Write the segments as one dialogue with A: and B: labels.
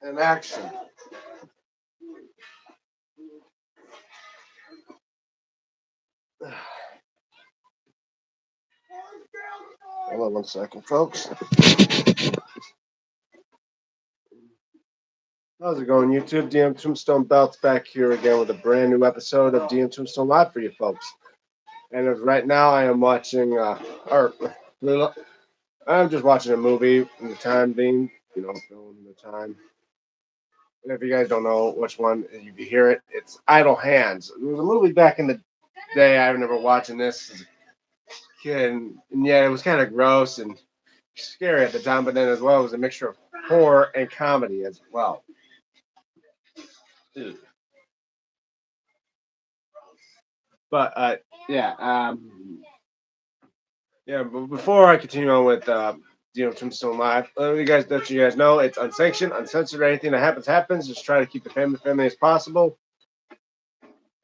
A: and action. Hold on 1 second, folks. How's it going, YouTube? DMTombstone Belts back here again with a brand new episode of DMTombstone Live for you folks. And as right now, I am watching, I'm just watching a movie in the time being, filling the time. And if you guys don't know which one, you can hear it. It's Idle Hands. It was a movie back in the day. I remember watching this as a kid, and yeah, it was kind of gross and scary at the time, but then as well, it was a mixture of horror and comedy as well. Ew. But but before I continue on with Tombstone Live, let you guys know it's unsanctioned, uncensored. Anything that happens. Just try to keep it family as possible.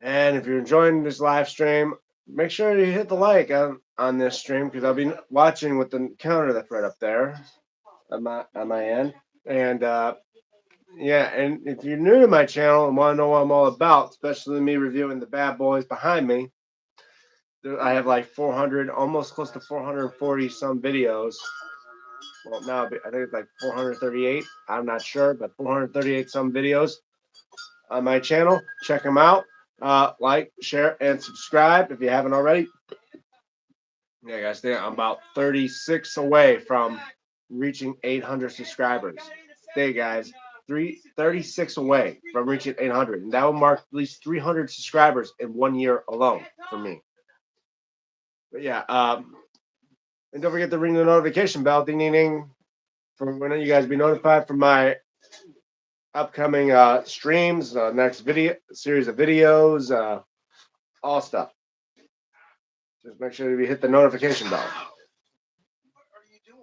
A: And if you're enjoying this live stream, make sure you hit the like on this stream because I'll be watching with the counter that's right up there on my end. And and if you're new to my channel and want to know what I'm all about, especially me reviewing the bad boys behind me, I have like 400, almost close to 440 some videos. Well, now I think it's like 438. I'm not sure, but 438 some videos on my channel. Check them out. Like, share, and subscribe if you haven't already. Yeah, guys, I'm about 36 away from reaching 800 subscribers. Stay, guys. 36 away from reaching 800, and that will mark at least 300 subscribers in 1 year alone for me. But yeah, and don't forget to ring the notification bell, ding ding ding, for when you guys be notified for my upcoming streams, next video series of videos, all stuff. Just make sure you hit the notification bell.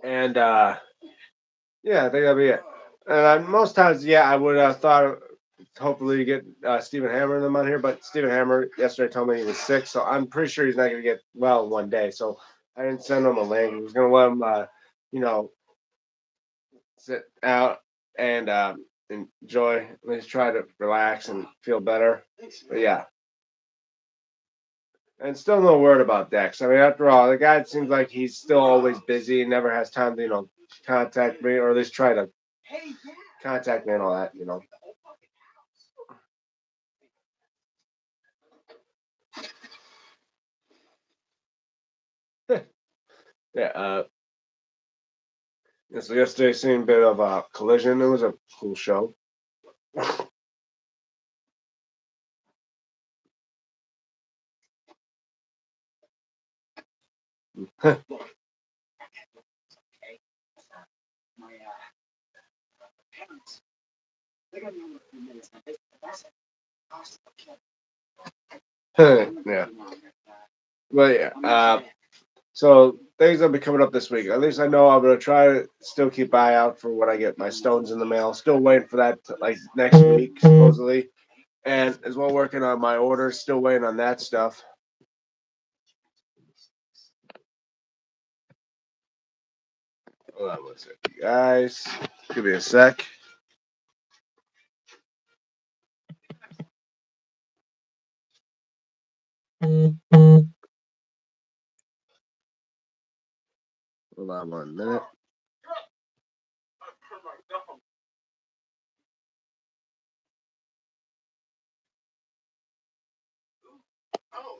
A: And I think that'll be it. And most times, I would have thought hopefully get Stephen Hammer and them on here, but Stephen Hammer yesterday told me he was sick, so I'm pretty sure he's not going to get well in 1 day. So I didn't send him a link. I was going to let him, sit out and enjoy, at least try to relax and feel better. But yeah. And still no word about Dex. I mean, after all, the guy seems like he's still always busy and never has time to, contact me or at least try to contact me and all that. Yeah. So yesterday seen a bit of Collision. It was a cool show. Yeah. But yeah. So things will be coming up this week. At least I know I'm gonna try to still keep eye out for when I get my stones in the mail. Still waiting for that like next week supposedly, and as well working on my orders. Still waiting on that stuff. Hold on 1 second, guys. Give me a sec. Hold on 1 minute. Oh,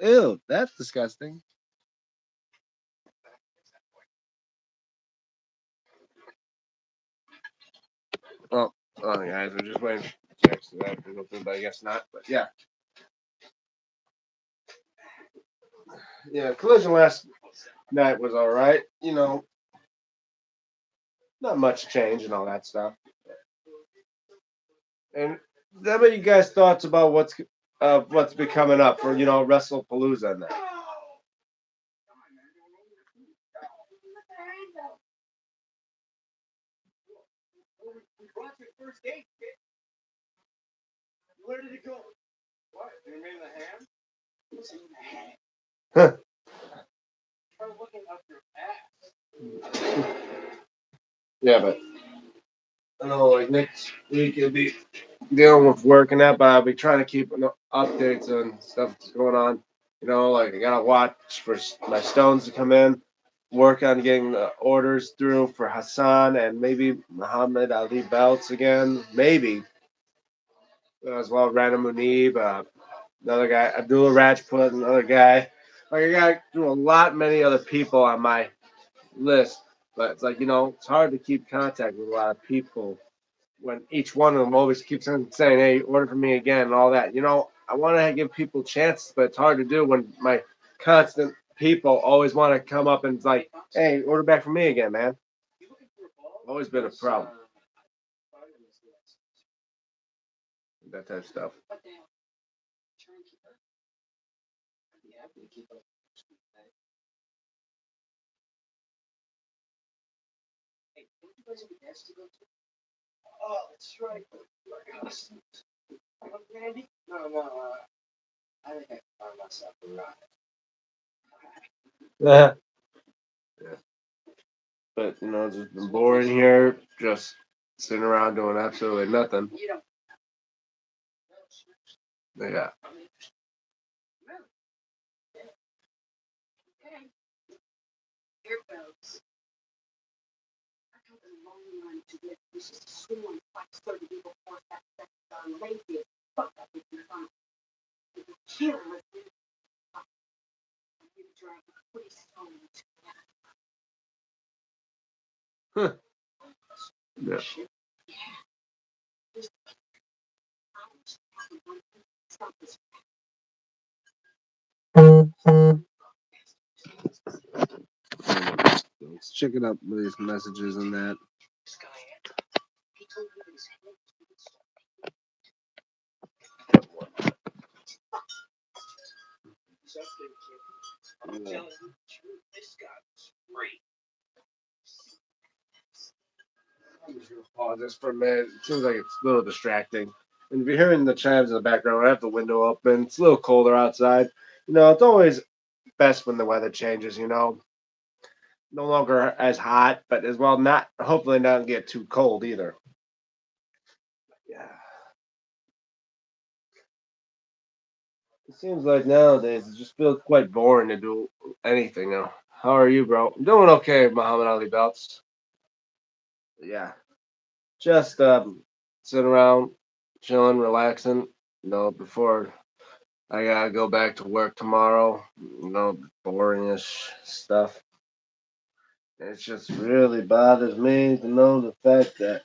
A: ew, that's disgusting. Well, guys, we're just waiting for checks to that to go through, but I guess not. But yeah. Yeah, Collision last night was all right. Not much change and all that stuff. And how about you guys' thoughts about what's been coming up for WrestlePalooza and that? Yeah, but I know like next week it'll be dealing with work and that, but I'll be trying to keep updates on stuff that's going on. Like I gotta watch for my stones to come in, work on getting the orders through for Hassan and maybe Muhammad Ali belts again, maybe as well. Rana Munib, another guy, Abdullah Rajput, another guy. Like I got through a lot many other people on my list, but it's like it's hard to keep contact with a lot of people when each one of them always keeps on saying, "Hey, order for me again," and all that. I want to give people chances, but it's hard to do when my constant people always want to come up and it's like, "Hey, order back for me again, man." Always been a problem. That type of stuff. Yeah. But it's just been boring here, just sitting around doing absolutely nothing. Yeah. Huh. Yeah. Let's check it up with these messages and that. Yeah. I'm just gonna pause this for a minute. It seems like it's a little distracting. And if you're hearing the chimes in the background, I have the window open. It's a little colder outside. It's always best when the weather changes. No longer as hot, but as well not hopefully not get too cold either. Yeah. It seems like nowadays it just feels quite boring to do anything now. How are you, bro? I'm doing okay, Muhammad Ali belts. Yeah. Just sitting around, chilling, relaxing, before I gotta go back to work tomorrow. Boringish stuff. It just really bothers me to know the fact that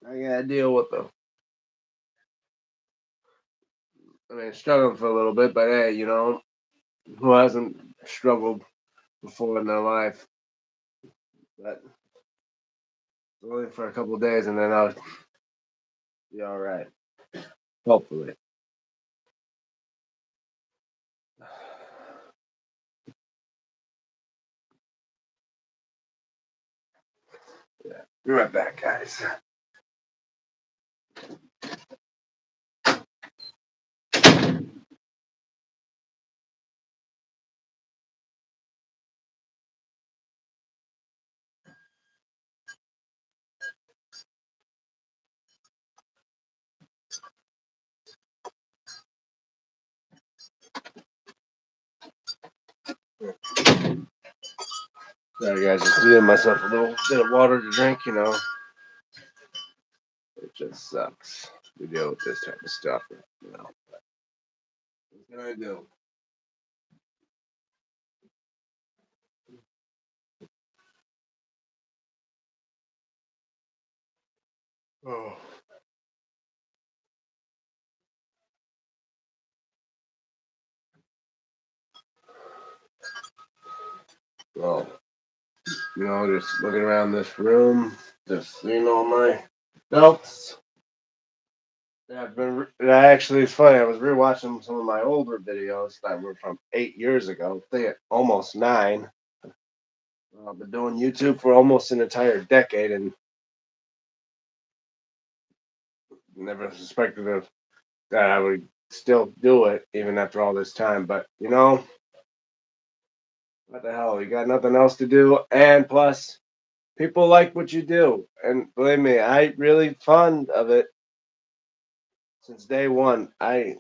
A: I gotta deal with them. I mean, struggling for a little bit, but hey, who hasn't struggled before in their life? But only for a couple of days, and then I'll be all right. Hopefully. Yeah. Be right back, guys. Sorry, guys. Just giving myself a little bit of water to drink. It just sucks. We deal with this type of stuff. What can I do? Oh. Well, just looking around this room, just seeing all my belts. Yeah, actually, it's funny. I was rewatching some of my older videos that were from 8 years ago. I think almost 9. I've been doing YouTube for almost an entire decade and never suspected that I would still do it even after all this time. But what the hell? We got nothing else to do, and plus, People like what you do, and believe me, I really fond of it since day one. I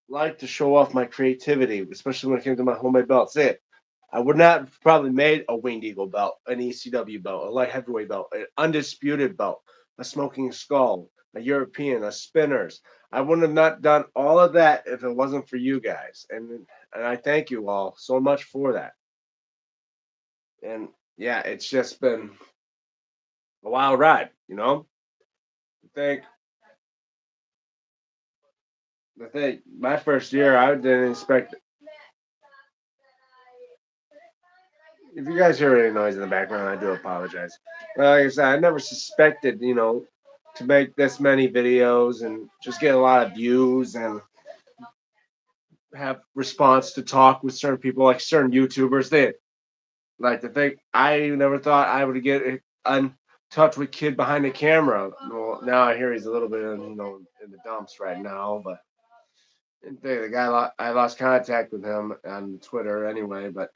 A: like to show off my creativity, especially when it came to my homemade belts. I would not have probably made a winged eagle belt, an ECW belt, a light heavyweight belt, an undisputed belt, a smoking skull, a European, a spinners. I wouldn't have not done all of that if it wasn't for you guys, and I thank you all so much for that. And yeah, it's just been a wild ride, you know. I think my first year, I didn't expect. If you guys hear any noise in the background, I do apologize. Like I said, I never suspected, to make this many videos and just get a lot of views and have response to talk with certain people, like certain YouTubers. They like to think I never thought I would get in touch with kid behind the camera. Well, now I hear he's a little bit, in the dumps right now, but the guy I lost contact with him on Twitter anyway. But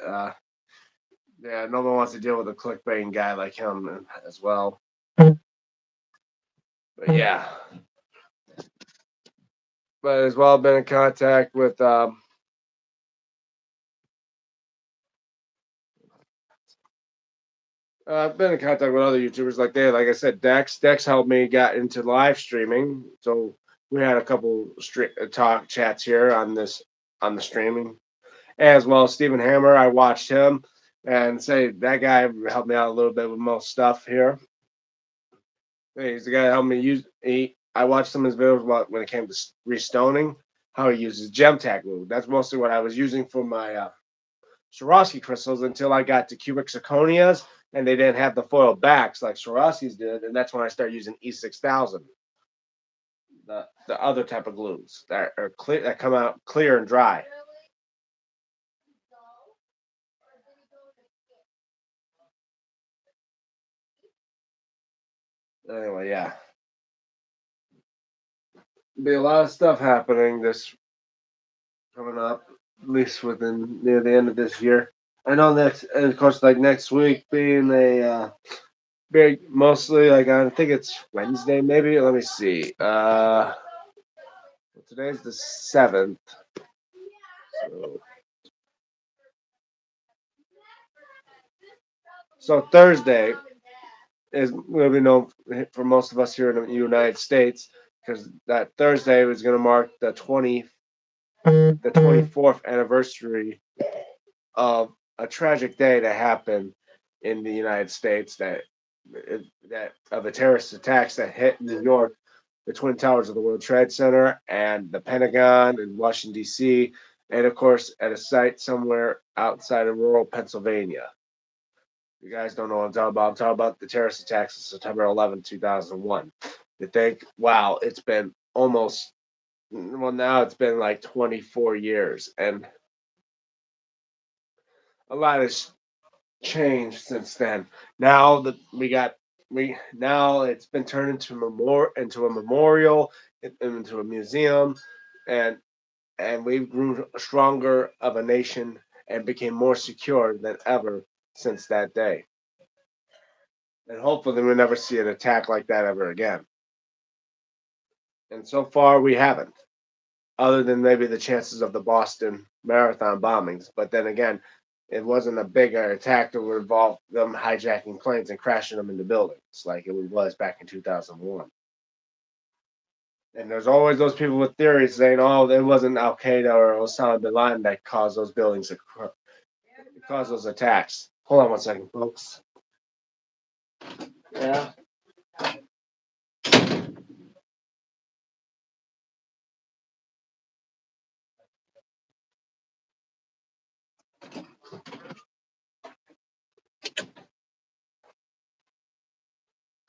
A: yeah, no one wants to deal with a clickbaiting guy like him as well. But yeah, but as well been in contact with I've been in contact with other YouTubers like I said, Dex helped me got into live streaming, so we had a couple talk chats here on the streaming, as well as Stephen Hammer. I watched him and say that guy helped me out a little bit with most stuff here. He's the guy that helped me use. I watched some of his videos about when it came to restoning, how he uses gem tag glue. That's mostly what I was using for my Swarovski crystals until I got to cubic zirconias and they didn't have the foil backs like Swarovski's did, and that's when I started using E6000, the other type of glues that are clear that come out clear and dry. Anyway, yeah, be a lot of stuff happening this coming up, at least within near the end of this year. I know next, and of course, like next week being a big, mostly like I think it's Wednesday, maybe. Let me see. Today's the 7th. So, Thursday is will be known for most of us here in the United States because that Thursday was going to mark the 24th anniversary of a tragic day that happened in the United States that of the terrorist attacks that hit New York, the Twin Towers of the World Trade Center, and the Pentagon in Washington D.C., and of course at a site somewhere outside of rural Pennsylvania. You guys don't know what I'm talking about. I'm talking about the terrorist attacks of September 11, 2001. You think, wow, it's been almost, well, now it's been like 24 years, and a lot has changed since then. Now that we now it's been turned into a memorial, into a museum, and we grew stronger of a nation and became more secure than ever since that day. And hopefully we'll never see an attack like that ever again. And so far we haven't, other than maybe the chances of the Boston Marathon bombings. But then again, it wasn't a bigger attack that would involve them hijacking planes and crashing them into buildings like it was back in 2001. And there's always those people with theories saying, "Oh, it wasn't Al Qaeda or Osama bin Laden that caused those buildings to cause those attacks." Hold on one second, folks. Yeah.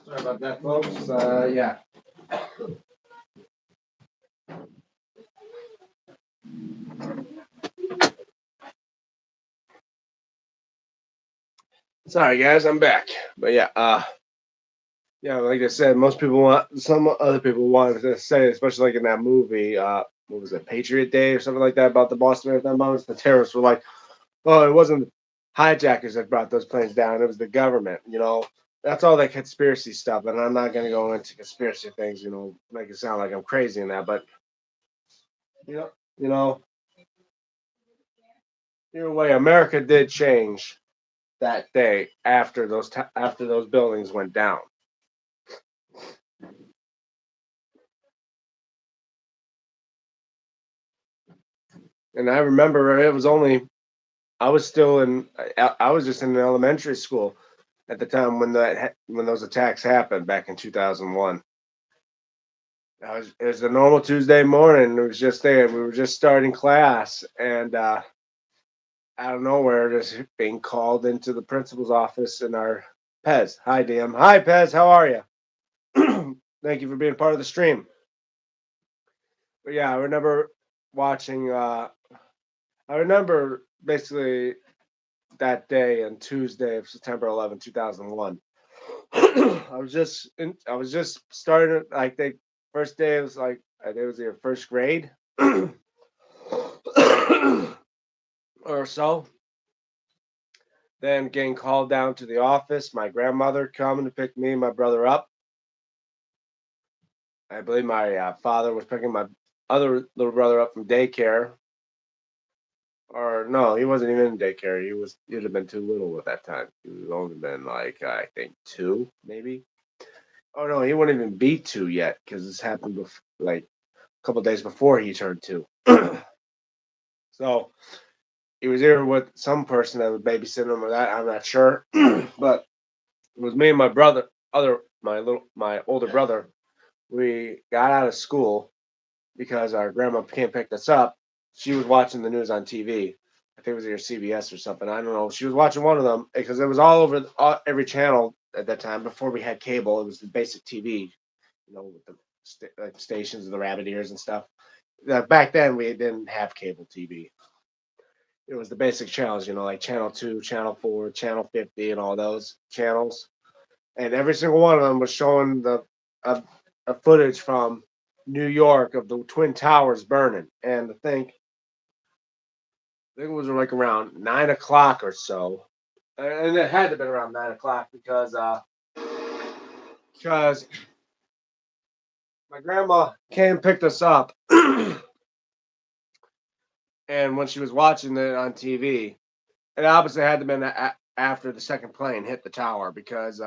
A: Sorry about that, folks. Yeah. Sorry, guys, I'm back. But yeah, yeah, like I said, some other people wanted to say, especially like in that movie, what was it, Patriot Day or something like that about the Boston Marathon bombers. The terrorists were like, "Oh, it wasn't. hijackers that brought those planes down. It was the government. That's all that conspiracy stuff. And I'm not going to go into conspiracy things. Make it sound like I'm crazy in that. But you know, you know, either way, America did change that day after those buildings went down. And I remember it was only I was still in I was just in elementary school at the time when those attacks happened back in 2001. It was a normal Tuesday morning. It was just there. We were just starting class, and out of nowhere, just being called into the principal's office in our Pez. Hi, DM. Hi, Pez. How are you? Thank you for being part of the stream. But yeah, I remember watching. I remember basically that day on Tuesday of September 11, 2001. I was just starting like the first day. It was like I think it was your first grade or so. Then getting called down to the office. My grandmother coming to pick me and my brother up. I believe my father was picking my other little brother up from daycare. Or no, he wasn't even in daycare. He'd have been too little at that time. He would have only been like I think two, maybe. Oh no, he wouldn't even be two yet because this happened like a couple days before he turned two. So he was here with some person that was babysitting him or that. I'm not sure, but it was me and my brother, my older brother. We got out of school because our grandma came pick us up. She was watching the news on TV. I think it was either CBS or something. I don't know. She was watching one of them because it was all over every channel at that time. Before we had cable, it was the basic TV, with the like stations of the rabbit ears and stuff. Back then, we didn't have cable TV. It was the basic channels, like Channel 2, Channel 4, Channel 50, and all those channels. And every single one of them was showing a, a footage from New York of the Twin Towers burning. And I think it was like around 9 o'clock or so. And it had to have been around 9 o'clock because my grandma came and picked us up. And when she was watching it on TV, it obviously had to have been after the second plane hit the tower because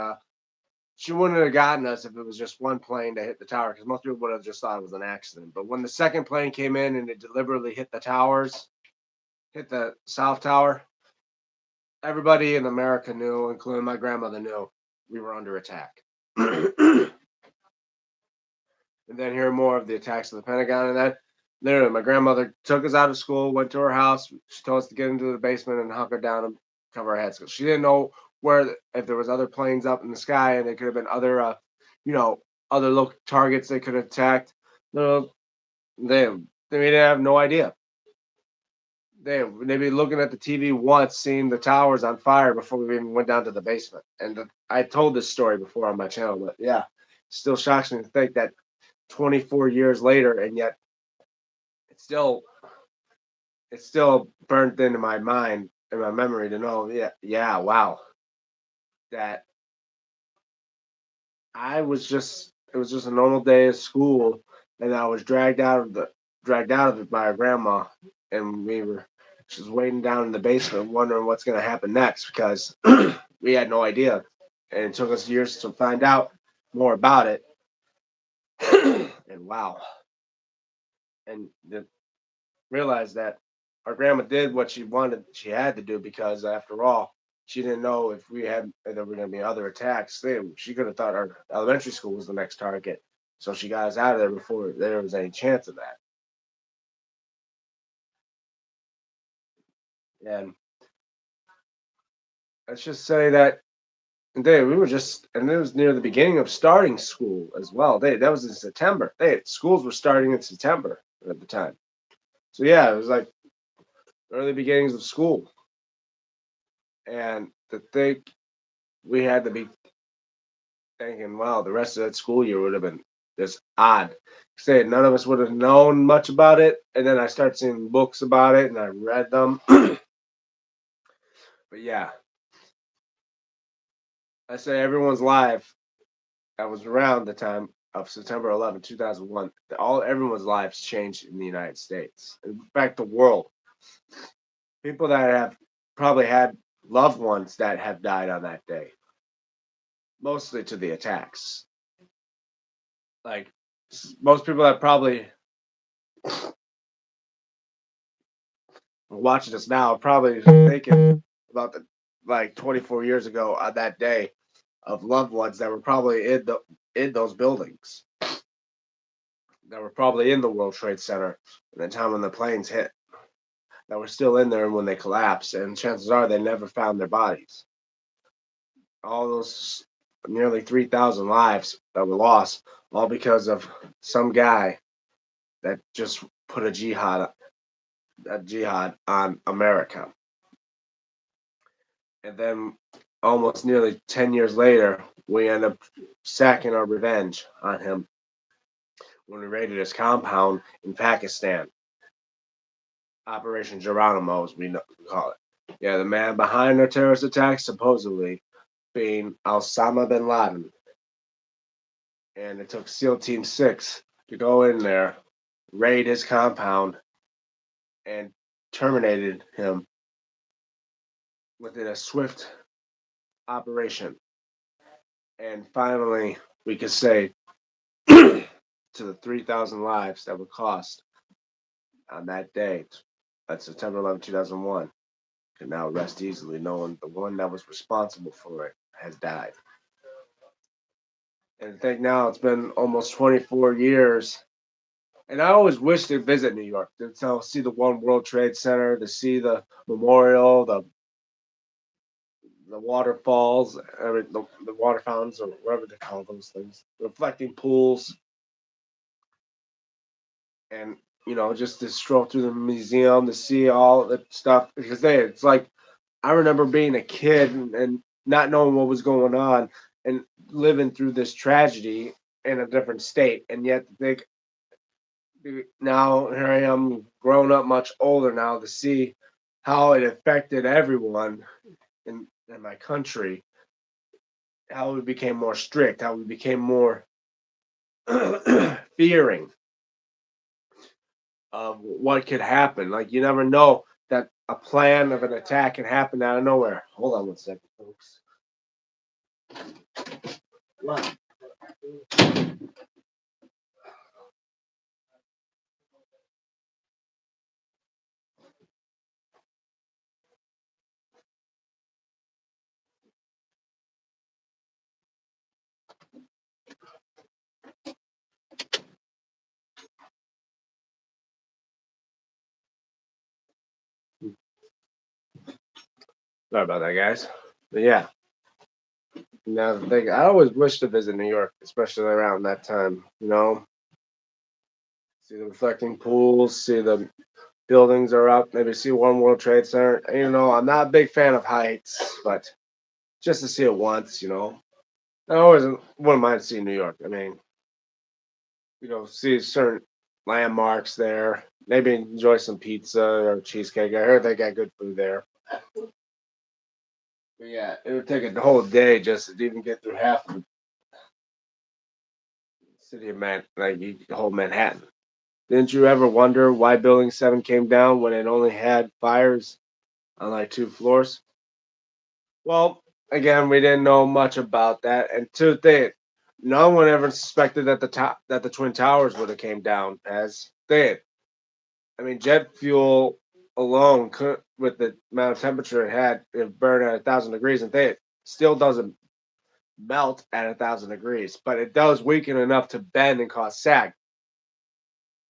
A: she wouldn't have gotten us if it was just one plane that hit the tower because most people would have just thought it was an accident. But when the second plane came in and it deliberately hit the towers, hit the South Tower, everybody in America knew, including my grandmother, knew we were under attack. And then hear more of the attacks of the Pentagon. And then literally, my grandmother took us out of school, went to her house. She told us to get into the basement and hunker down and cover our heads because she didn't know if there was other planes up in the sky and it could have been other, you know, other local targets they could have attacked. No, they didn't have no idea. They'd be looking at the TV once, seeing the towers on fire before we even went down to the basement. And I told this story before on my channel, but yeah, it still shocks me to think that 24 years later, and yet it's still it's still burnt into my mind and my memory to know, yeah, wow, that it was just a normal day of school, and I was dragged out of it by our grandma, and we were just waiting down in the basement, wondering what's going to happen next because we had no idea, and it took us years to find out more about it. And wow, and realized that our grandma did what she had to do because after all, she didn't know if there were going to be other attacks. She could have thought our elementary school was the next target, so she got us out of there before there was any chance of that. And let's just say that and it was near the beginning of starting school as well. That was in September. Schools were starting in September at the time. So yeah, it was like early beginnings of school, and to think we had to be thinking, wow, the rest of that school year would have been just odd. Say none of us would have known much about it, and then I start seeing books about it, and I read them. But yeah, I say everyone's life that was around the time of September 11th, 2001. All everyone's lives changed in the United States. In fact, the world. People that have probably had loved ones that have died on that day, mostly to the attacks. Like most people that probably watching us now are probably thinking about the like 24 years ago on that day of loved ones that were probably in those buildings that were probably in the World Trade Center at the time when the planes hit that were still in there when they collapsed, and chances are they never found their bodies. All those nearly 3,000 lives that were lost, all because of some guy that just put a jihad on America. And then almost nearly 10 years later, we end up sacking our revenge on him when we raided his compound in Pakistan. Operation Geronimo, as we call it. Yeah, the man behind the terrorist attack supposedly being Osama bin Laden. And it took SEAL Team 6 to go in there, raid his compound, and terminated him within a swift operation. And finally, we could say to the 3,000 lives that were cost on that day, that's September 11th, 2001, can now rest easily knowing the one that was responsible for it has died. And I think now it's been almost 24 years. And I always wish to visit New York to see the One World Trade Center, to see the memorial, the waterfalls, the water fountains, or whatever they call those things, reflecting pools, and just to stroll through the museum to see all the stuff because it's like I remember being a kid and not knowing what was going on and living through this tragedy in a different state, and yet think now here I am grown up much older now to see how it affected everyone in my country, how we became more strict, how we became more fearing of what could happen. Like you never know that a plan of an attack can happen out of nowhere. Hold on one second, folks. What? Sorry about that, guys. But yeah, now the thing, I always wish to visit New York, especially around that time. See the reflecting pools, see the buildings are up, maybe see One World Trade Center. And, I'm not a big fan of heights, but just to see it once. I always wouldn't mind seeing New York. I mean, see certain landmarks there. Maybe enjoy some pizza or cheesecake. I heard they got good food there. But yeah, it would take a whole day just to even get through half of the city of the whole Manhattan. Didn't you ever wonder why Building 7 came down when it only had fires on like two floors? Well, again, we didn't know much about that, and two things, no one ever suspected that the Twin Towers would have came down as they did. I mean, jet fuel alone could, with the amount of temperature it had, it burned at 1,000 degrees, and it still doesn't melt at 1,000 degrees, but it does weaken enough to bend and cause sag.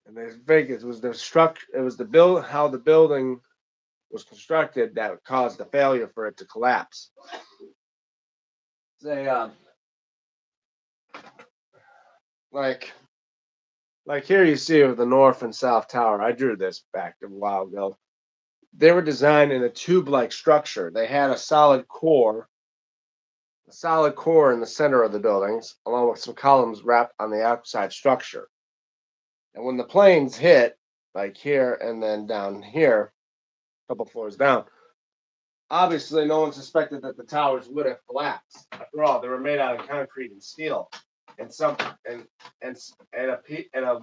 A: And they think it was the structure, it was the build, how the building was constructed that caused the failure for it to collapse. They like like here you see of the North and South Tower. I drew this back a while ago. They were designed in a tube-like structure. They had a solid core in the center of the buildings, along with some columns wrapped on the outside structure. And when the planes hit, like here and then down here, a couple floors down, obviously no one suspected that the towers would have collapsed. After all, they were made out of concrete and steel, and some and and a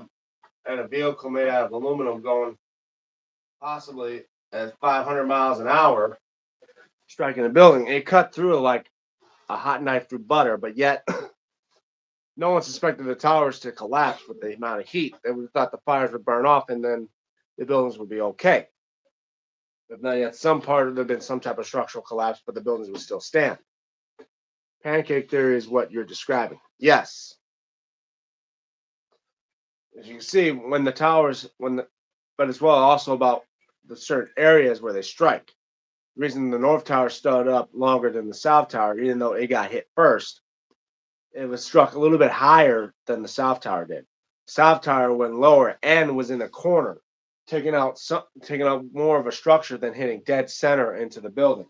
A: and a vehicle made out of aluminum going possibly at 500 miles an hour, striking a building. It cut through like a hot knife through butter, but yet no one suspected the towers to collapse with the amount of heat. They would thought the fires would burn off and then the buildings would be okay. If not yet, some part of there been some type of structural collapse, but the buildings would still stand. Pancake theory is what you're describing. Yes, as you can see, when the towers, but as well also about the certain areas where they strike. The reason the North Tower stood up longer than the South Tower, even though it got hit first, it was struck a little bit higher than the South Tower did. South Tower went lower and was in a corner, taking out more of a structure than hitting dead center into the building.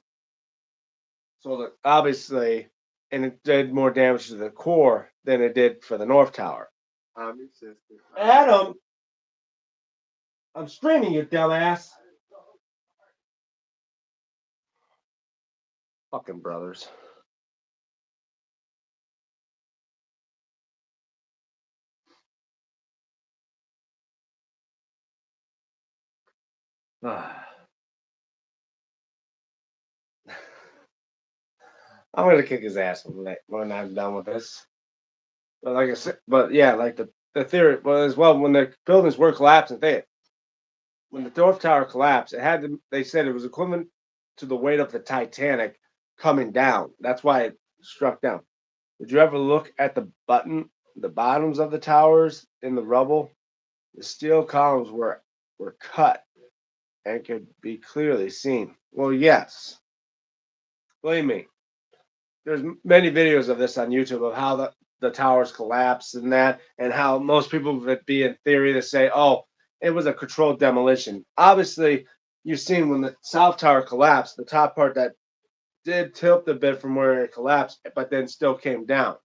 A: So that obviously, and it did more damage to the core than it did for the North Tower. Adam, I'm streaming you, dumbass. Fucking brothers. I'm gonna kick his ass when I'm done with this. But like I said, but yeah, like the theory, well, as well, when the buildings were collapsing, when the North Tower collapsed, it had to. They said it was equivalent to the weight of the Titanic coming down. That's why it struck down. Did you ever look at the bottoms of the towers in the rubble? The steel columns were cut and could be clearly seen. Well, yes, believe me. There's many videos of this on YouTube of how the towers collapsed and that, and how most people would be in theory to say, oh, it was a controlled demolition. Obviously, you've seen when the South Tower collapsed, the top part that did tilt a bit from where it collapsed, but then still came down.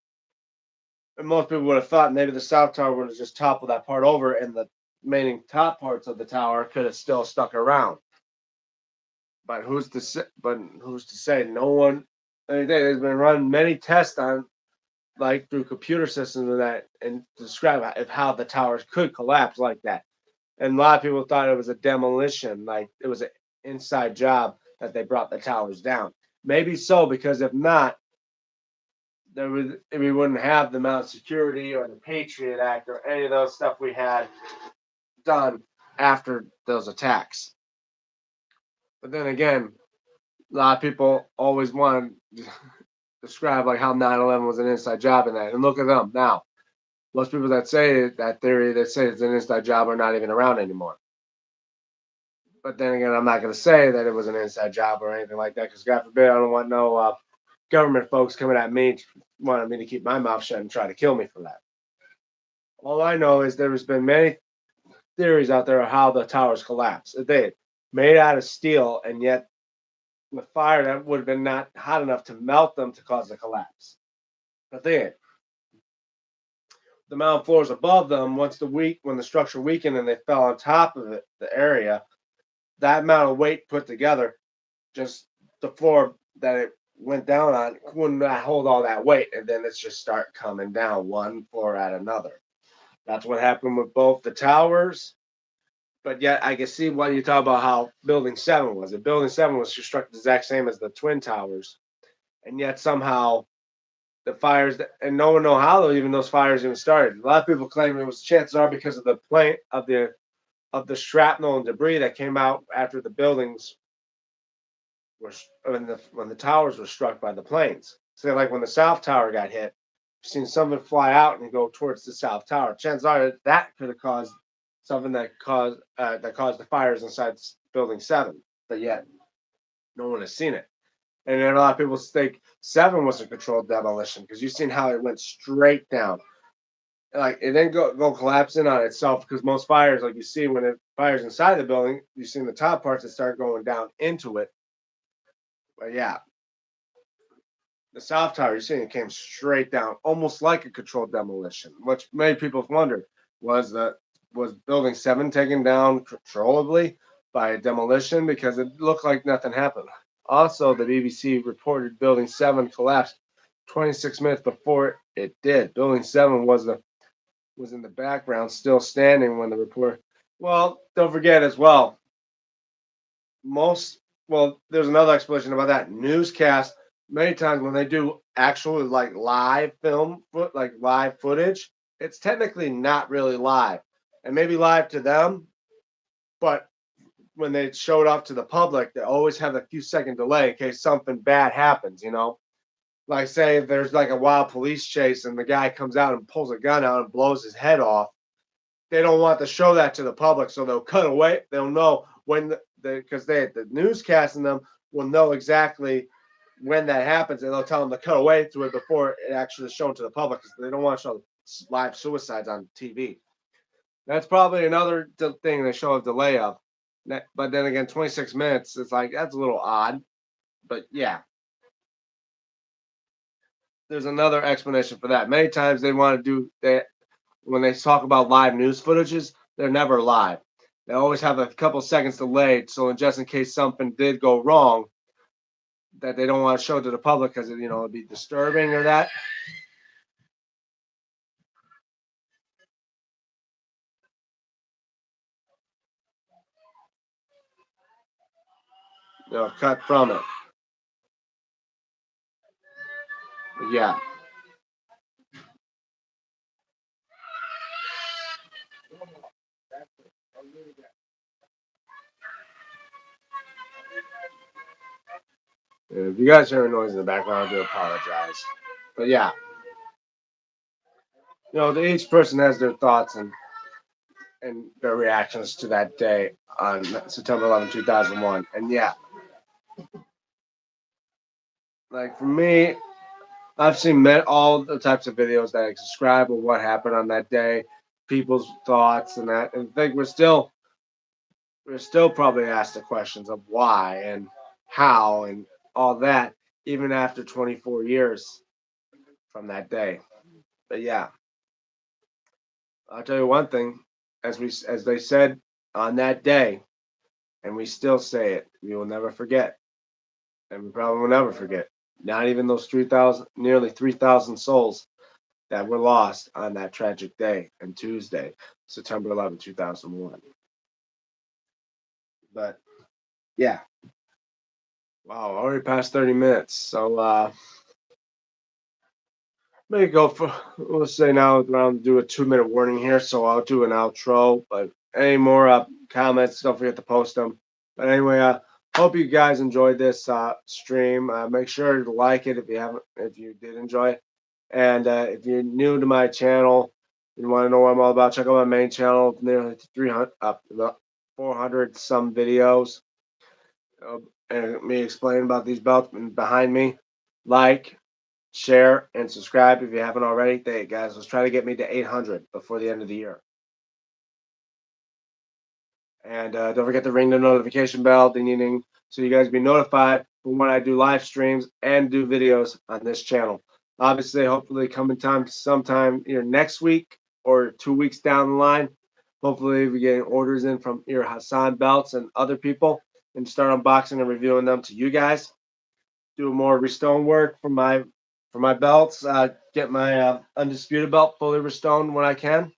A: And most people would have thought maybe the South Tower would have just toppled that part over, and the remaining top parts of the tower could have still stuck around. But who's to say? No one. I mean, there's been run many tests on like through computer systems and that, and describe how the towers could collapse like that. And a lot of people thought it was a demolition, like it was an inside job that they brought the towers down. Maybe so, because if not, we wouldn't have the amount of security or the Patriot Act or any of those stuff we had done after those attacks. But then again, a lot of people always want to describe like how 9/11 was an inside job in that. And look at them now. Most people that say that theory that say it's an inside job are not even around anymore. But then again, I'm not going to say that it was an inside job or anything like that because God forbid I don't want no government folks coming at me wanting me to keep my mouth shut and try to kill me for that. All I know is there's been many theories out there of how the towers collapsed. They made out of steel, and yet with fire that would have been not hot enough to melt them to cause the collapse. But then the mountain floors above them, when the structure weakened and they fell on top of it, the area, that amount of weight put together, just the floor that it went down on would not hold all that weight, and then it's just start coming down one floor at another. That's what happened with both the towers. But yet, I can see why you talk about how Building 7 was. And Building 7 was constructed the exact same as the Twin Towers, and yet somehow the fires, and no one know how even those fires even started. A lot of people claim it was chances are because of the plane of the shrapnel and debris that came out after the buildings were when the towers were struck by the planes. So like when the South Tower got hit, you've seen something fly out and go towards the South Tower. Chances are that could have caused something that caused the fires inside Building 7. But yet no one has seen it. And then a lot of people think 7 was a controlled demolition because you've seen how it went straight down. Like it didn't go collapsing on itself because most fires, like you see when it fires inside the building, you see in the top parts that start going down into it. But yeah, the South Tower, you're seeing it came straight down, almost like a controlled demolition, which many people have wondered was Building 7 taken down controllably by a demolition because it looked like nothing happened. Also, the BBC reported Building 7 collapsed 26 minutes before it did. Building 7 was in the background, still standing when the report. Well, don't forget as well. Most there's another explanation about that. Newscast many times when they do actual like live like live footage, it's technically not really live. It may be live to them, but when they show it off to the public, they always have a few second delay in case something bad happens, Like say if there's like a wild police chase and the guy comes out and pulls a gun out and blows his head off, they don't want to show that to the public, so they'll cut away. They'll know when because the newscast in them will know exactly when that happens, and they'll tell them to cut away to it before it actually is shown to the public because they don't want to show live suicides on TV. That's probably another thing they show a delay of. But then again, 26 minutes, it's like that's a little odd. But yeah, there's another explanation for that. Many times they want to do that when they talk about live news footages, they're never live. They always have a couple seconds delayed, so just in case something did go wrong, that they don't want to show to the public because it'd be disturbing or that. Cut from it. But yeah. If you guys hear a noise in the background, I do apologize. But yeah, each person has their thoughts and their reactions to that day on September 11, 2001. And yeah, like for me, I've seen all the types of videos that describe of what happened on that day, people's thoughts and that. And I think we're still probably asked the questions of why and how and all that, even after 24 years from that day. But yeah, I'll tell you one thing, as they said on that day, and we still say it, we will never forget, and we probably will never forget. Not even those 3,000, nearly 3,000 souls that were lost on that tragic day and Tuesday, September 11, 2001. But yeah, wow, already past 30 minutes. So maybe go for, we'll say now around do a 2 minute warning here. So I'll do an outro. But any more comments, don't forget to post them. But anyway, hope you guys enjoyed this stream. Make sure to like it if you did enjoy it. And if you're new to my channel, you want to know what I'm all about, check out my main channel. Nearly 300, 400 some videos, and me explaining about these belts behind me. Like, share, and subscribe if you haven't already. Thank you guys. Let's try to get me to 800 before the end of the year. And don't forget to ring the notification bell, ding ding ding, so you guys be notified when I do live streams and do videos on this channel. Obviously, hopefully, coming time sometime either next week or 2 weeks down the line. Hopefully, we're getting orders in from either Hassan Belts and other people and start unboxing and reviewing them to you guys. Do more restone work for my belts. Get my undisputed belt fully restoned when I can.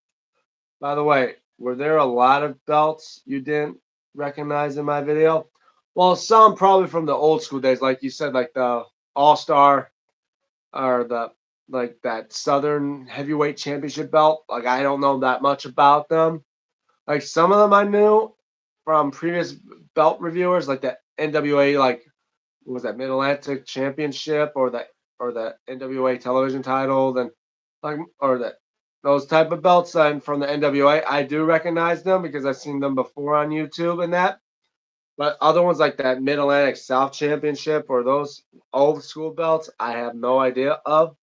A: By the way, were there a lot of belts you didn't recognize in my video? Well, some probably from the old school days, like you said, like the All Star or the like that Southern Heavyweight Championship belt. Like I don't know that much about them. Like some of them I knew from previous belt reviewers, like the NWA, like what was that Mid Atlantic Championship or the NWA television title, then like or the those type of belts and from the NWA, I do recognize them because I've seen them before on YouTube and that. But other ones like that Mid Atlantic South Championship or those old school belts, I have no idea of.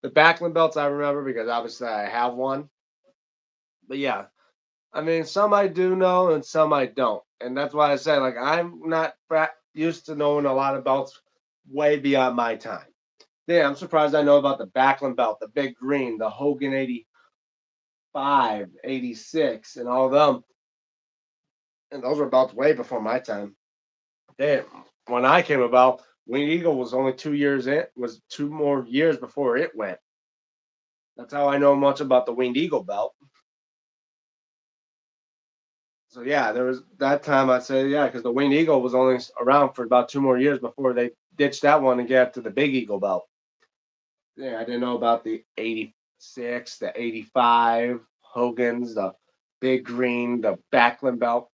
A: The Backlund belts I remember because obviously I have one. But yeah, I mean, some I do know and some I don't. And that's why I say, like, I'm not used to knowing a lot of belts way beyond my time. Yeah, I'm surprised I know about the Backlund belt, the Big Green, the Hogan 85, 86, and all of them. And those were belts way before my time. Damn. when I came about, Winged Eagle was only 2 years in, was 2 more years before it went. That's how I know much about the Winged Eagle belt. So yeah, there was that time I'd say yeah, because the Winged Eagle was only around for about 2 more years before they ditched that one and get to the Big Eagle belt. Yeah, I didn't know about the 86, the 85 Hogan's, the Big Green, the Backlund belt.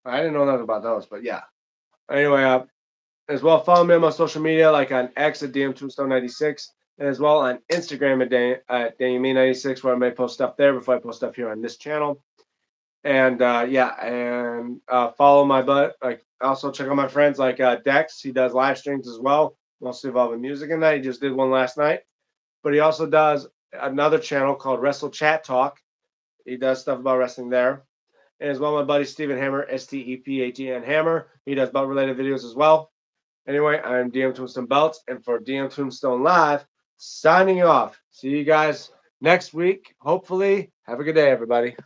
A: I didn't know nothing about those, but yeah. Anyway, as well, follow me on my social media, like on X at DMTombstone96, and as well on Instagram at DME96, where I may post stuff there before I post stuff here on this channel. And follow my butt. Like also check out my friends like Dex. He does live streams as well, mostly involving music in that. He just did one last night, but he also does another channel called Wrestle Chat Talk. He does stuff about wrestling there. And as well, my buddy Steven Hammer, STEPHEN Hammer. He does belt related videos as well. Anyway, I'm DM Tombstone Belts, and for DM Tombstone Live, signing off. See you guys next week. Hopefully, have a good day, everybody.